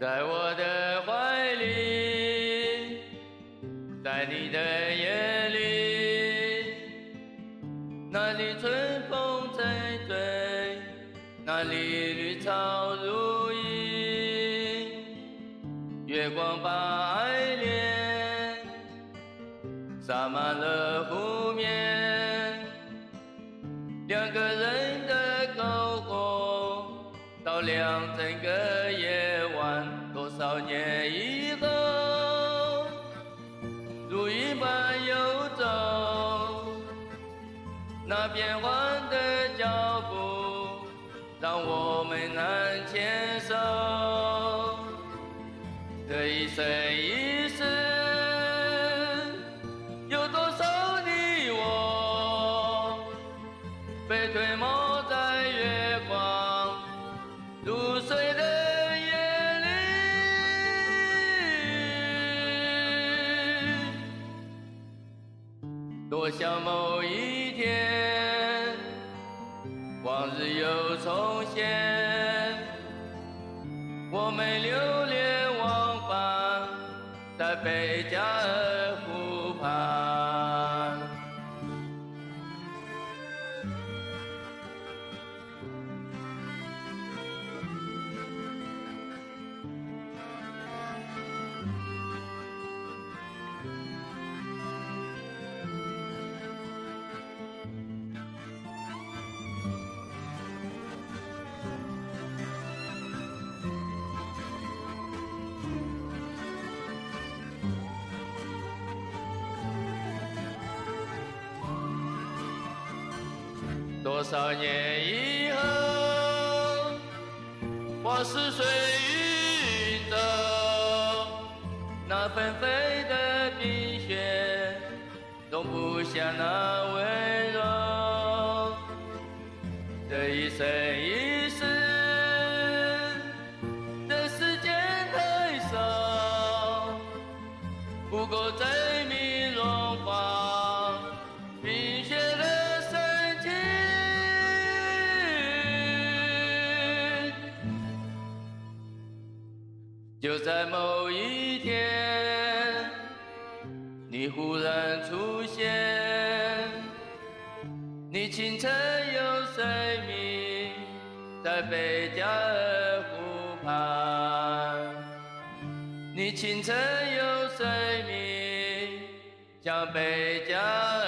在我的怀里，在你的眼里，那里春风吹吹，那里绿草如茵，月光把爱恋洒满了湖面，两个人的篝火照亮整个夜晚。多少年以后，如云般游走，那变幻的脚步让我们难牵手。这一生一世，有多少你我被推磨在月光如水的夜里。多想某一天，往日又重现，我们流连忘返在贝加尔湖畔。多少年以后，往事随云走，那纷飞的冰雪容不下那温柔。这一生一世，这世间太少，不够证明融化冰雪的深情。就在某一天，你忽然出现，你清澈又神秘，在贝加尔湖畔。你清澈又神秘，像贝加尔